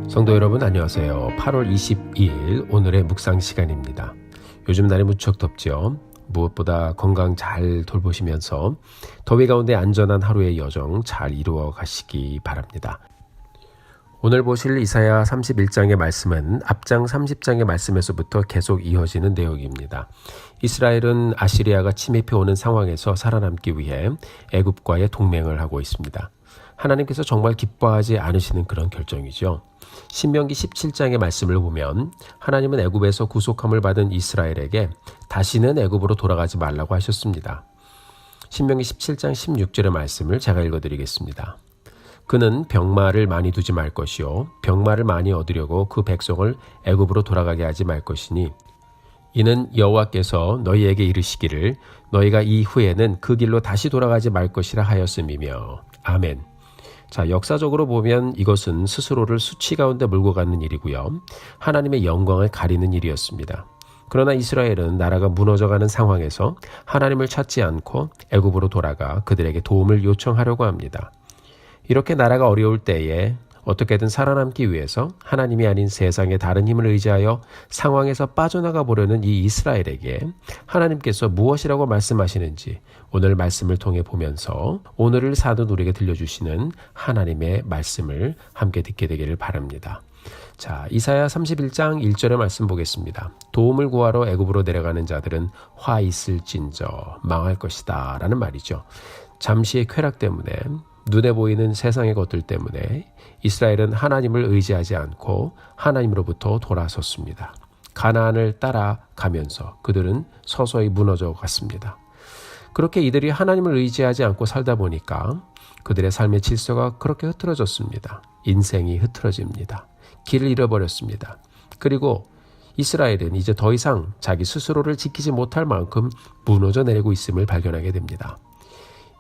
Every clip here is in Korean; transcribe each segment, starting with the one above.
성도 여러분 안녕하세요. 8월 22일 오늘의 묵상 시간입니다. 요즘 날이 무척 덥죠. 무엇보다 건강 잘 돌보시면서 더위 가운데 안전한 하루의 여정 잘 이루어 가시기 바랍니다. 오늘 보실 이사야 31장의 말씀은 앞장 30장의 말씀에서부터 계속 이어지는 내용입니다. 이스라엘은 아시리아가 침입해 오는 상황에서 살아남기 위해 애굽과의 동맹을 하고 있습니다. 하나님께서 정말 기뻐하지 않으시는 그런 결정이죠. 신명기 17장의 말씀을 보면 하나님은 애굽에서 구속함을 받은 이스라엘에게 다시는 애굽으로 돌아가지 말라고 하셨습니다. 신명기 17장 16절의 말씀을 제가 읽어드리겠습니다. 그는 병마를 많이 두지 말 것이요 병마를 많이 얻으려고 그 백성을 애굽으로 돌아가게 하지 말 것이니 이는 여호와께서 너희에게 이르시기를 너희가 이후에는 그 길로 다시 돌아가지 말 것이라 하였음이며 아멘. 자, 역사적으로 보면 이것은 스스로를 수치 가운데 몰고 가는 일이고요. 하나님의 영광을 가리는 일이었습니다. 그러나 이스라엘은 나라가 무너져가는 상황에서 하나님을 찾지 않고 애굽으로 돌아가 그들에게 도움을 요청하려고 합니다. 이렇게 나라가 어려울 때에 어떻게든 살아남기 위해서 하나님이 아닌 세상의 다른 힘을 의지하여 상황에서 빠져나가 보려는 이 이스라엘에게 하나님께서 무엇이라고 말씀하시는지 오늘 말씀을 통해 보면서 오늘을 사는 우리에게 들려주시는 하나님의 말씀을 함께 듣게 되기를 바랍니다. 자, 이사야 31장 1절의 말씀 보겠습니다. 도움을 구하러 애굽으로 내려가는 자들은 화 있을진저 망할 것이다 라는 말이죠. 잠시의 쾌락 때문에 눈에 보이는 세상의 것들 때문에 이스라엘은 하나님을 의지하지 않고 하나님으로부터 돌아섰습니다. 가나안을 따라가면서 그들은 서서히 무너져 갔습니다. 그렇게 이들이 하나님을 의지하지 않고 살다 보니까 그들의 삶의 질서가 그렇게 흐트러졌습니다. 인생이 흐트러집니다. 길을 잃어버렸습니다. 그리고 이스라엘은 이제 더 이상 자기 스스로를 지키지 못할 만큼 무너져 내리고 있음을 발견하게 됩니다.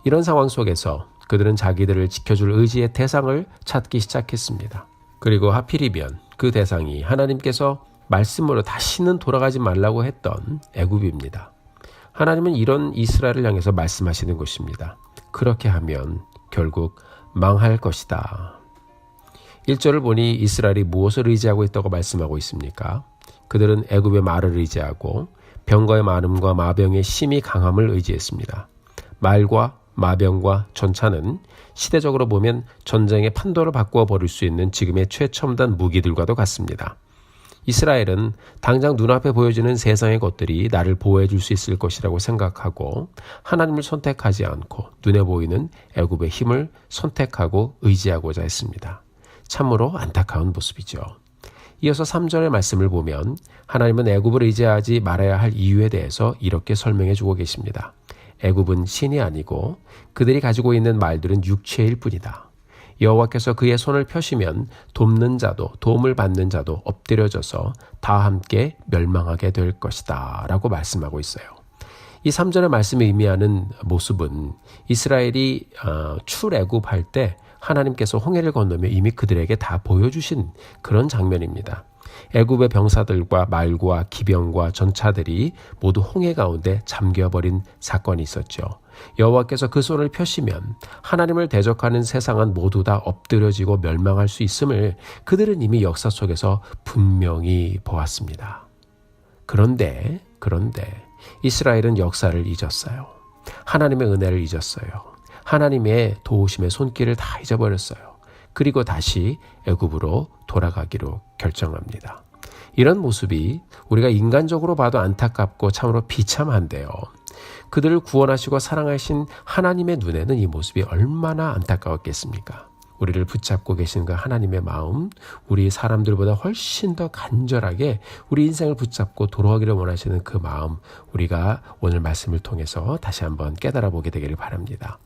이런 상황 속에서 그들은 자기들을 지켜줄 의지의 대상을 찾기 시작했습니다. 그리고 하필이면 그 대상이 하나님께서 말씀으로 다시는 돌아가지 말라고 했던 애굽입니다. 하나님은 이런 이스라엘을 향해서 말씀하시는 것입니다. 그렇게 하면 결국 망할 것이다. 1절을 보니 이스라엘이 무엇을 의지하고 있다고 말씀하고 있습니까? 그들은 애굽의 말을 의지하고 병거의 많음과 마병의 심히 강함을 의지했습니다. 말과 마병과 전차는 시대적으로 보면 전쟁의 판도를 바꾸어 버릴 수 있는 지금의 최첨단 무기들과도 같습니다. 이스라엘은 당장 눈앞에 보여지는 세상의 것들이 나를 보호해 줄 수 있을 것이라고 생각하고 하나님을 선택하지 않고 눈에 보이는 애굽의 힘을 선택하고 의지하고자 했습니다. 참으로 안타까운 모습이죠. 이어서 3절의 말씀을 보면 하나님은 애굽을 의지하지 말아야 할 이유에 대해서 이렇게 설명해 주고 계십니다. 애굽은 신이 아니고 그들이 가지고 있는 말들은 육체일 뿐이다. 여호와께서 그의 손을 펴시면 돕는 자도 도움을 받는 자도 엎드려져서 다 함께 멸망하게 될 것이다 라고 말씀하고 있어요. 이 3절의 말씀이 의미하는 모습은 이스라엘이 출애굽할 때 하나님께서 홍해를 건너며 이미 그들에게 다 보여주신 그런 장면입니다. 애굽의 병사들과 말과 기병과 전차들이 모두 홍해 가운데 잠겨버린 사건이 있었죠. 여호와께서 그 손을 펴시면 하나님을 대적하는 세상은 모두 다 엎드려지고 멸망할 수 있음을 그들은 이미 역사 속에서 분명히 보았습니다. 그런데 이스라엘은 역사를 잊었어요. 하나님의 은혜를 잊었어요. 하나님의 도우심의 손길을 다 잊어버렸어요. 그리고 다시 애굽으로 돌아가기로 결정합니다. 이런 모습이 우리가 인간적으로 봐도 안타깝고 참으로 비참한데요. 그들을 구원하시고 사랑하신 하나님의 눈에는 이 모습이 얼마나 안타까웠겠습니까? 우리를 붙잡고 계신 그 하나님의 마음, 우리 사람들보다 훨씬 더 간절하게 우리 인생을 붙잡고 돌아가기를 원하시는 그 마음, 우리가 오늘 말씀을 통해서 다시 한번 깨달아 보게 되기를 바랍니다.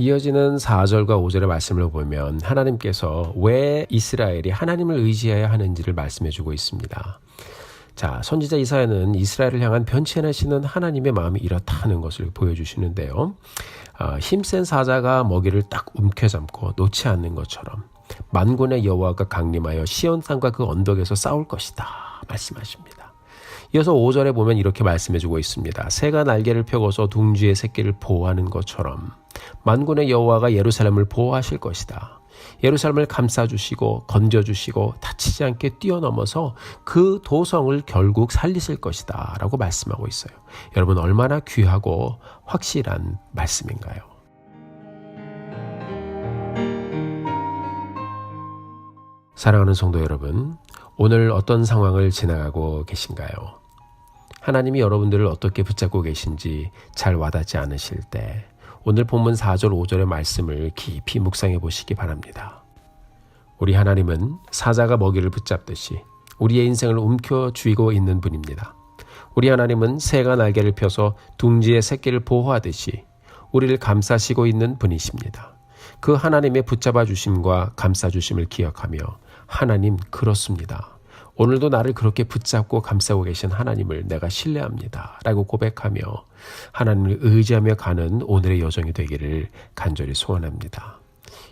이어지는 4절과 5절의 말씀을 보면 하나님께서 왜 이스라엘이 하나님을 의지해야 하는지를 말씀해 주고 있습니다. 자, 선지자 이사야는 이스라엘을 향한 변치 않으시는 하나님의 마음이 이렇다는 것을 보여주시는데요. 힘센 사자가 먹이를 딱 움켜잡고 놓지 않는 것처럼 만군의 여호와가 강림하여 시온 산과 그 언덕에서 싸울 것이다 말씀하십니다. 이어서 5절에 보면 이렇게 말씀해 주고 있습니다. 새가 날개를 펴고서 둥지의 새끼를 보호하는 것처럼 만군의 여호와가 예루살렘을 보호하실 것이다. 예루살렘을 감싸주시고 건져주시고 다치지 않게 뛰어넘어서 그 도성을 결국 살리실 것이다 라고 말씀하고 있어요. 여러분, 얼마나 귀하고 확실한 말씀인가요? 사랑하는 성도 여러분, 오늘 어떤 상황을 지나가고 계신가요? 하나님이 여러분들을 어떻게 붙잡고 계신지 잘 와닿지 않으실 때 오늘 본문 4절 5절의 말씀을 깊이 묵상해 보시기 바랍니다. 우리 하나님은 사자가 먹이를 붙잡듯이 우리의 인생을 움켜쥐고 있는 분입니다. 우리 하나님은 새가 날개를 펴서 둥지의 새끼를 보호하듯이 우리를 감싸시고 있는 분이십니다. 그 하나님의 붙잡아 주심과 감싸 주심을 기억하며 하나님 그렇습니다. 오늘도 나를 그렇게 붙잡고 감싸고 계신 하나님을 내가 신뢰합니다 라고 고백하며 하나님을 의지하며 가는 오늘의 여정이 되기를 간절히 소원합니다.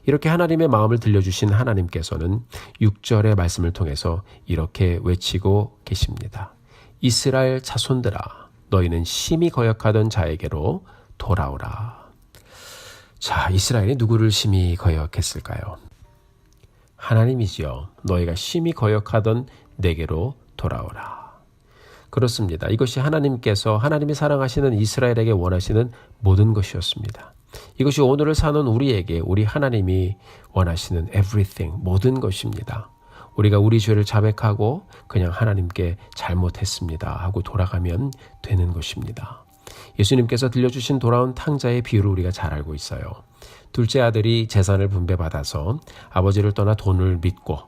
이렇게 하나님의 마음을 들려주신 하나님께서는 6절의 말씀을 통해서 이렇게 외치고 계십니다. 이스라엘 자손들아, 너희는 심히 거역하던 자에게로 돌아오라. 자, 이스라엘이 누구를 심히 거역했을까요? 하나님이지요. 너희가 심히 거역하던 내게로 돌아오라. 그렇습니다. 이것이 하나님께서 하나님이 사랑하시는 이스라엘에게 원하시는 모든 것이었습니다. 이것이 오늘을 사는 우리에게 우리 하나님이 원하시는 everything, 모든 것입니다. 우리가 우리 죄를 자백하고 그냥 하나님께 잘못했습니다 하고 돌아가면 되는 것입니다. 예수님께서 들려주신 돌아온 탕자의 비유를 우리가 잘 알고 있어요. 둘째 아들이 재산을 분배받아서 아버지를 떠나 돈을 믿고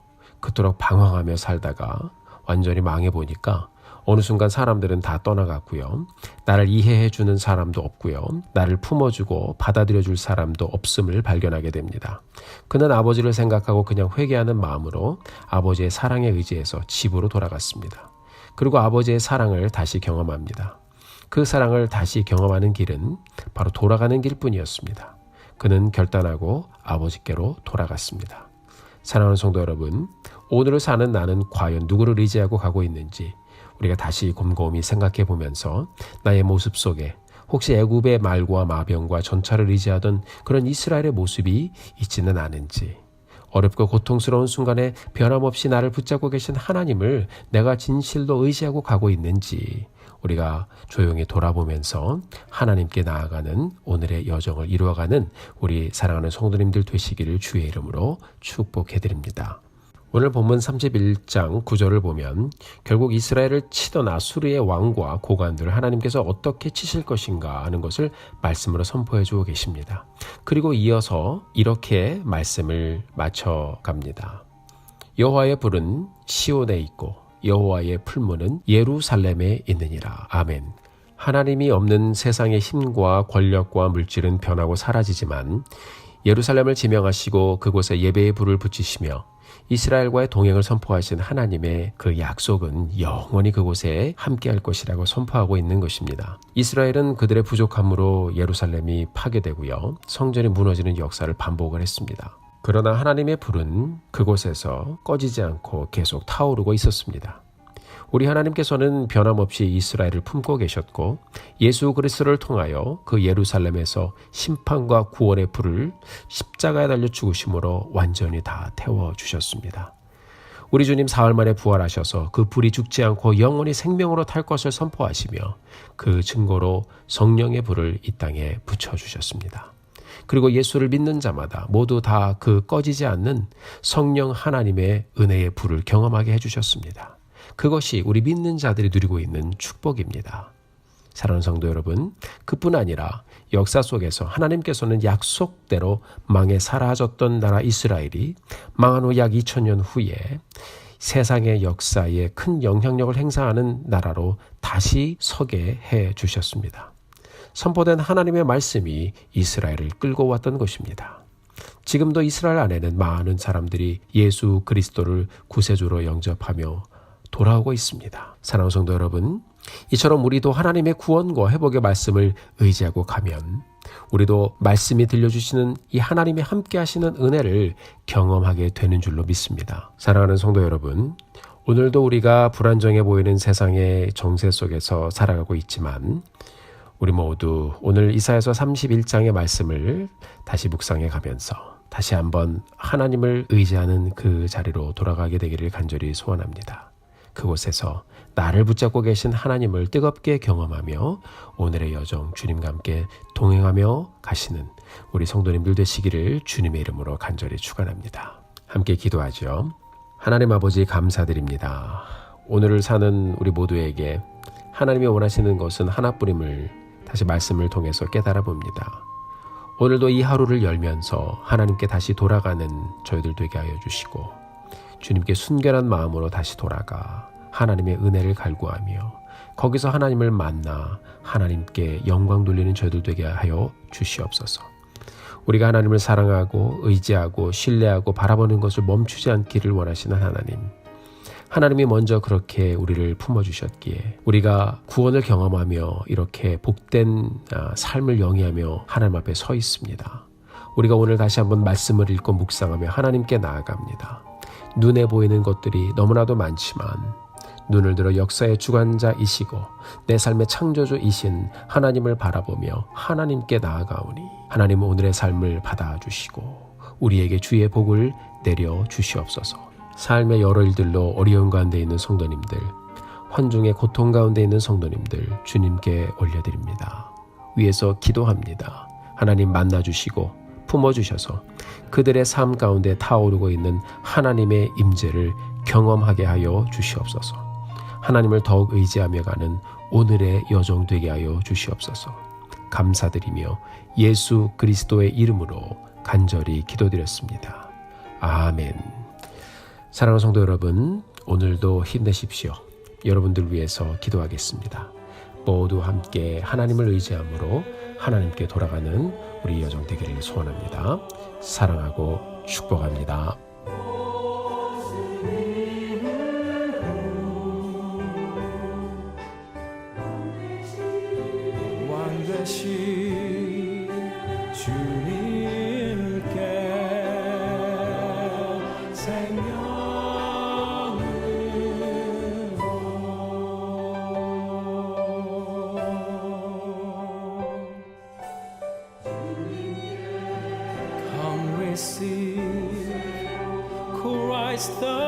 그토록 방황하며 살다가 완전히 망해보니까 어느 순간 사람들은 다 떠나갔고요. 나를 이해해주는 사람도 없고요. 나를 품어주고 받아들여줄 사람도 없음을 발견하게 됩니다. 그는 아버지를 생각하고 그냥 회개하는 마음으로 아버지의 사랑에 의지해서 집으로 돌아갔습니다. 그리고 아버지의 사랑을 다시 경험합니다. 그 사랑을 다시 경험하는 길은 바로 돌아가는 길뿐이었습니다. 그는 결단하고 아버지께로 돌아갔습니다. 사랑하는 성도 여러분, 오늘을 사는 나는 과연 누구를 의지하고 가고 있는지 우리가 다시 곰곰이 생각해 보면서 나의 모습 속에 혹시 애굽의 말과 마병과 전차를 의지하던 그런 이스라엘의 모습이 있지는 않은지, 어렵고 고통스러운 순간에 변함없이 나를 붙잡고 계신 하나님을 내가 진실로 의지하고 가고 있는지 우리가 조용히 돌아보면서 하나님께 나아가는 오늘의 여정을 이루어가는 우리 사랑하는 성도님들 되시기를 주의 이름으로 축복해드립니다. 오늘 본문 31장 9절을 보면 결국 이스라엘을 치던 아수르의 왕과 고관들을 하나님께서 어떻게 치실 것인가 하는 것을 말씀으로 선포해 주고 계십니다. 그리고 이어서 이렇게 말씀을 마쳐갑니다. 여호와의 불은 시온에 있고 여호와의 풀무는 예루살렘에 있느니라. 아멘. 하나님이 없는 세상의 힘과 권력과 물질은 변하고 사라지지만 예루살렘을 지명하시고 그곳에 예배의 불을 붙이시며 이스라엘과의 동행을 선포하신 하나님의 그 약속은 영원히 그곳에 함께할 것이라고 선포하고 있는 것입니다. 이스라엘은 그들의 부족함으로 예루살렘이 파괴되고요. 성전이 무너지는 역사를 반복을 했습니다. 그러나 하나님의 불은 그곳에서 꺼지지 않고 계속 타오르고 있었습니다. 우리 하나님께서는 변함없이 이스라엘을 품고 계셨고 예수 그리스도를 통하여 그 예루살렘에서 심판과 구원의 불을 십자가에 달려 죽으심으로 완전히 다 태워주셨습니다. 우리 주님 사흘 만에 부활하셔서 그 불이 죽지 않고 영원히 생명으로 탈 것을 선포하시며 그 증거로 성령의 불을 이 땅에 붙여주셨습니다. 그리고 예수를 믿는 자마다 모두 다 그 꺼지지 않는 성령 하나님의 은혜의 불을 경험하게 해주셨습니다. 그것이 우리 믿는 자들이 누리고 있는 축복입니다. 사랑하는 성도 여러분, 그뿐 아니라 역사 속에서 하나님께서는 약속대로 망해 사라졌던 나라 이스라엘이 망한 후 약 2000년 후에 세상의 역사에 큰 영향력을 행사하는 나라로 다시 서게 해 주셨습니다. 선포된 하나님의 말씀이 이스라엘을 끌고 왔던 것입니다. 지금도 이스라엘 안에는 많은 사람들이 예수 그리스도를 구세주로 영접하며 돌아오고 있습니다. 사랑하는 성도 여러분, 이처럼 우리도 하나님의 구원과 회복의 말씀을 의지하고 가면 우리도 말씀이 들려주시는 이 하나님이 함께 하시는 은혜를 경험하게 되는 줄로 믿습니다. 사랑하는 성도 여러분, 오늘도 우리가 불안정해 보이는 세상의 정세 속에서 살아가고 있지만 우리 모두 오늘 이사야서 31장의 말씀을 다시 묵상해 가면서 다시 한번 하나님을 의지하는 그 자리로 돌아가게 되기를 간절히 소원합니다. 그곳에서 나를 붙잡고 계신 하나님을 뜨겁게 경험하며 오늘의 여정 주님과 함께 동행하며 가시는 우리 성도님들 되시기를 주님의 이름으로 간절히 축원합니다. 함께 기도하죠. 하나님 아버지 감사드립니다. 오늘을 사는 우리 모두에게 하나님이 원하시는 것은 하나뿐임을 다시 말씀을 통해서 깨달아 봅니다. 오늘도 이 하루를 열면서 하나님께 다시 돌아가는 저희들 되게 하여 주시고 주님께 순결한 마음으로 다시 돌아가 하나님의 은혜를 갈구하며 거기서 하나님을 만나 하나님께 영광 돌리는 저희들 되게 하여 주시옵소서. 우리가 하나님을 사랑하고 의지하고 신뢰하고 바라보는 것을 멈추지 않기를 원하시는 하나님. 하나님이 먼저 그렇게 우리를 품어주셨기에 우리가 구원을 경험하며 이렇게 복된 삶을 영위하며 하나님 앞에 서 있습니다. 우리가 오늘 다시 한번 말씀을 읽고 묵상하며 하나님께 나아갑니다. 눈에 보이는 것들이 너무나도 많지만 눈을 들어 역사의 주관자이시고 내 삶의 창조주이신 하나님을 바라보며 하나님께 나아가오니 하나님은 오늘의 삶을 받아주시고 우리에게 주의 복을 내려 주시옵소서. 삶의 여러 일들로 어려운 가운데 있는 성도님들, 환중의 고통 가운데 있는 성도님들 주님께 올려드립니다. 위에서 기도합니다. 하나님 만나주시고 품어주셔서 그들의 삶 가운데 타오르고 있는 하나님의 임재를 경험하게 하여 주시옵소서. 하나님을 더욱 의지하며 가는 오늘의 여정 되게 하여 주시옵소서. 감사드리며 예수 그리스도의 이름으로 간절히 기도드렸습니다. 아멘. 사랑하는 성도 여러분, 오늘도 힘내십시오. 여러분들 위해서 기도하겠습니다. 모두 함께 하나님을 의지함으로 하나님께 돌아가는 우리 여정 되기를 소원합니다. 사랑하고 축복합니다. 왕되신 주님께 Come receive Christ the